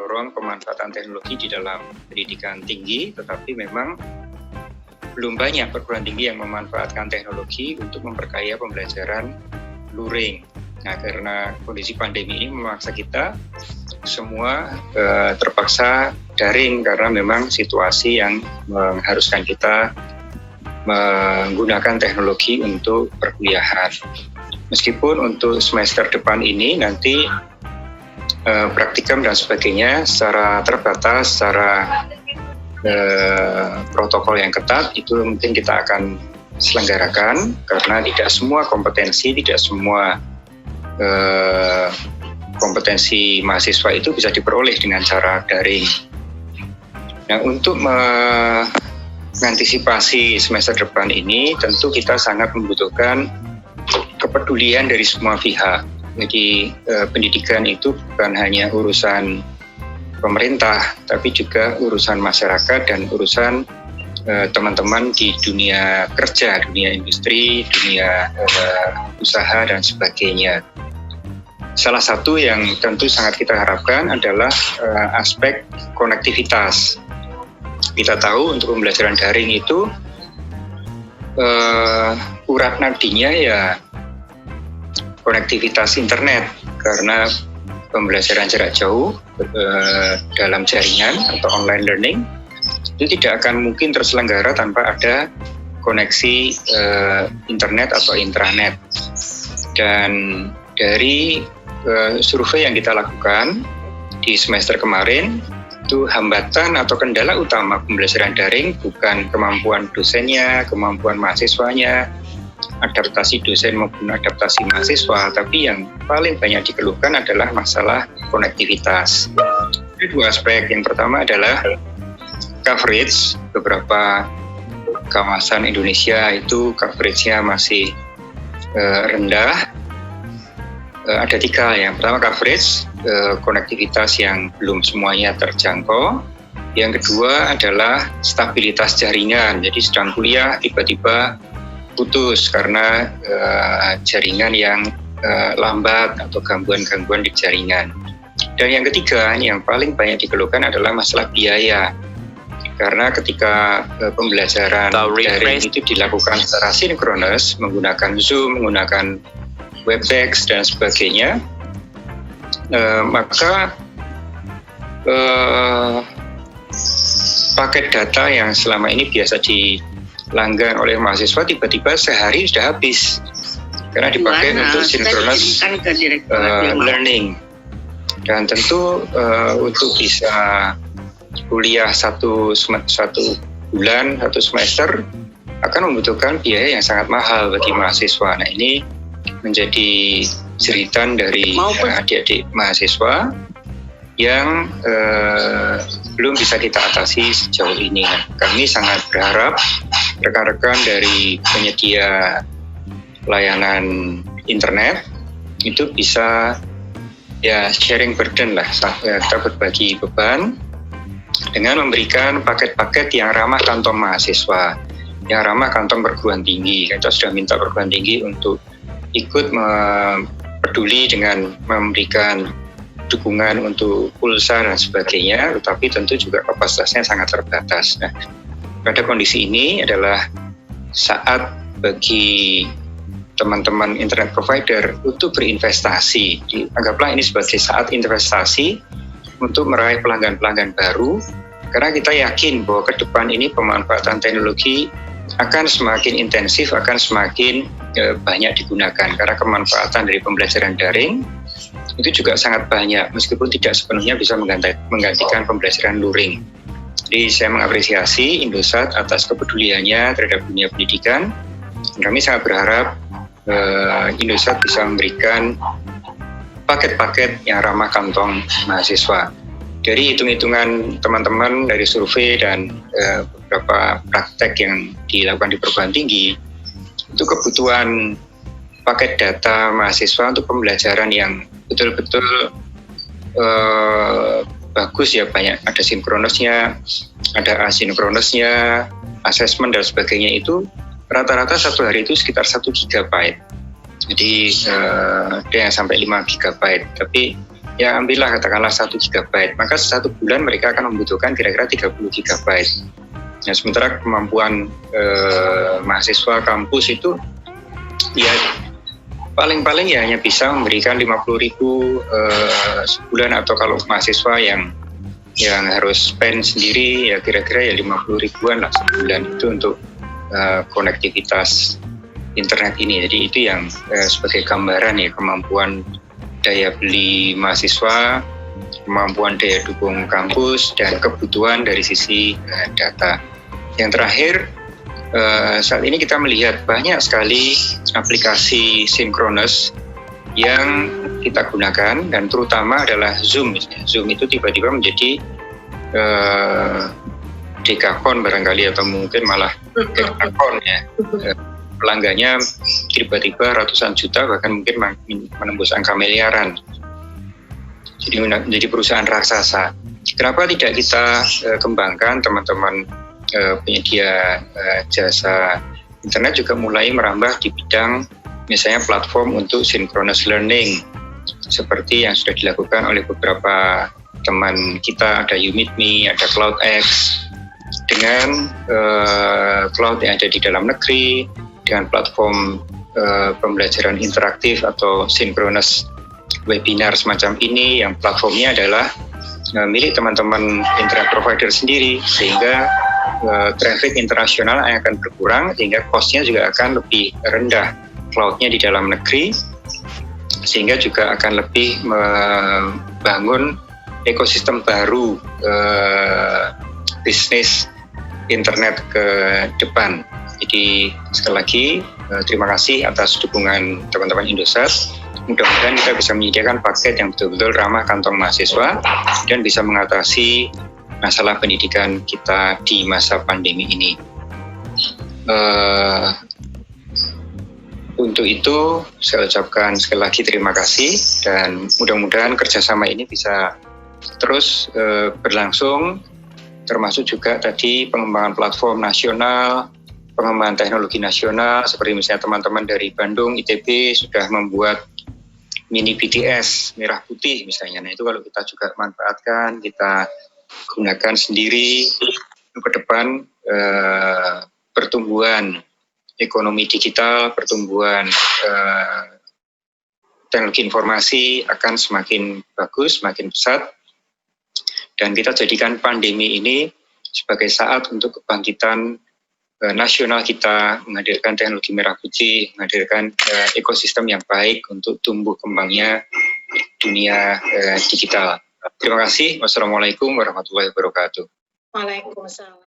mendorong pemanfaatan teknologi di dalam pendidikan tinggi, tetapi memang belum banyak perguruan tinggi yang memanfaatkan teknologi untuk memperkaya pembelajaran luring. Nah, karena kondisi pandemi ini memaksa kita semua terpaksa daring karena memang situasi yang mengharuskan kita menggunakan teknologi untuk perkuliahan. Meskipun untuk semester depan ini nanti praktikum dan sebagainya secara terbatas, secara protokol yang ketat itu mungkin kita akan selenggarakan karena tidak semua kompetensi, tidak semua kompetensi mahasiswa itu bisa diperoleh dengan cara daring. Nah, untuk mengantisipasi semester depan ini tentu kita sangat membutuhkan kepedulian dari semua pihak. Jadi pendidikan itu bukan hanya urusan pemerintah, tapi juga urusan masyarakat dan urusan teman-teman di dunia kerja, dunia industri, dunia usaha dan sebagainya. Salah satu yang tentu sangat kita harapkan adalah aspek konektivitas. Kita tahu untuk pembelajaran daring itu urat nadinya ya konektivitas internet, karena pembelajaran jarak jauh dalam jaringan atau online learning itu tidak akan mungkin terselenggara tanpa ada koneksi internet atau intranet. Dan dari survei yang kita lakukan di semester kemarin, itu hambatan atau kendala utama pembelajaran daring bukan kemampuan dosennya, kemampuan mahasiswanya, adaptasi dosen maupun adaptasi mahasiswa, tapi yang paling banyak dikeluhkan adalah masalah konektivitas. Ada dua aspek. Yang pertama adalah coverage. Beberapa kawasan Indonesia itu coverage-nya masih rendah. Ada tiga. Yang pertama coverage, konektivitas yang belum semuanya terjangkau. Yang kedua adalah stabilitas jaringan. Jadi sedang kuliah tiba-tiba putus karena jaringan yang lambat atau gangguan-gangguan di jaringan. Dan yang ketiga, yang paling banyak dikeluhkan adalah masalah biaya. Karena ketika pembelajaran daring itu dilakukan secara sinkronus, menggunakan Zoom, menggunakan Webex dan sebagainya, maka paket data yang selama ini biasa dilanggan oleh mahasiswa tiba-tiba sehari sudah habis karena dipakai untuk synchronous learning. Dan tentu untuk bisa kuliah satu bulan, satu semester akan membutuhkan biaya yang sangat mahal bagi mahasiswa. Nah, ini menjadi jeritan dari adik-adik mahasiswa yang belum bisa kita atasi sejauh ini. Kami sangat berharap rekan-rekan dari penyedia layanan internet itu bisa ya sharing burden lah, kita berbagi beban dengan memberikan paket-paket yang ramah kantong mahasiswa, yang ramah kantong perguruan tinggi. Kita sudah minta perguruan tinggi untuk ikut peduli dengan memberikan dukungan untuk pulsa dan sebagainya, tetapi tentu juga kapasitasnya sangat terbatas. Nah, pada kondisi ini adalah saat bagi teman-teman internet provider untuk berinvestasi. Anggaplah ini sebagai saat investasi untuk meraih pelanggan-pelanggan baru, karena kita yakin bahwa ke depan ini pemanfaatan teknologi akan semakin intensif, akan semakin banyak digunakan, karena kemanfaatan dari pembelajaran daring itu juga sangat banyak, meskipun tidak sepenuhnya bisa menggantikan pembelajaran luring. Jadi saya mengapresiasi Indosat atas kepeduliannya terhadap dunia pendidikan. Kami sangat berharap Indosat bisa memberikan paket-paket yang ramah kantong mahasiswa. Dari hitung-hitungan teman-teman dari survei dan beberapa praktek yang dilakukan di perguruan tinggi, itu kebutuhan paket data mahasiswa untuk pembelajaran yang betul-betul bagus ya, banyak, ada sinkronosnya, ada asinkronosnya, asesmen dan sebagainya, itu rata-rata satu hari itu sekitar 1 GB. Jadi ada yang sampai 5 GB. Tapi ya ambillah katakanlah 1 GB, maka 1 bulan mereka akan membutuhkan kira-kira 30 GB. Nah, sementara kemampuan mahasiswa kampus itu ya paling-paling ya hanya bisa memberikan 50.000 sebulan, atau kalau mahasiswa yang harus spend sendiri ya kira-kira ya 50 ribuan lah sebulan itu untuk konektivitas internet ini. Jadi itu yang sebagai gambaran ya kemampuan daya beli mahasiswa, kemampuan daya dukung kampus, dan kebutuhan dari sisi data. Yang terakhir, saat ini kita melihat banyak sekali aplikasi sinkronus yang kita gunakan, dan terutama adalah Zoom. Zoom itu tiba-tiba menjadi dekakon barangkali, atau mungkin malah dekakon ya. Pelanggannya tiba-tiba ratusan juta, bahkan mungkin menembus angka miliaran. Jadi menjadi perusahaan raksasa. Kenapa tidak kita kembangkan? Teman-teman penyedia jasa internet juga mulai merambah di bidang misalnya platform untuk synchronous learning, seperti yang sudah dilakukan oleh beberapa teman kita. Ada YouMeetMe, ada CloudX, dengan cloud yang ada di dalam negeri, dengan platform pembelajaran interaktif atau synchronous webinar semacam ini, yang platformnya adalah milik teman-teman internet provider sendiri, sehingga traffic internasional akan berkurang, sehingga cost-nya juga akan lebih rendah. Cloud-nya di dalam negeri, sehingga juga akan lebih membangun ekosistem baru bisnis internet ke depan. Jadi sekali lagi terima kasih atas dukungan teman-teman Indosat. Mudah-mudahan kita bisa menyediakan paket yang betul-betul ramah kantong mahasiswa dan bisa mengatasi masalah pendidikan kita di masa pandemi ini. Untuk itu saya ucapkan sekali lagi terima kasih, dan mudah-mudahan kerjasama ini bisa terus berlangsung, termasuk juga tadi pengembangan platform nasional, pengembangan teknologi nasional, seperti misalnya teman-teman dari Bandung, ITB sudah membuat mini BTS merah putih misalnya. Nah itu kalau kita juga manfaatkan, kita gunakan sendiri ke depan, pertumbuhan ekonomi digital, pertumbuhan teknologi informasi akan semakin bagus, semakin pesat, dan kita jadikan pandemi ini sebagai saat untuk kebangkitan nasional kita, menghadirkan teknologi merah putih, menghadirkan ekosistem yang baik untuk tumbuh kembangnya dunia digital. Terima kasih. Wassalamualaikum warahmatullahi wabarakatuh. Waalaikumsalam.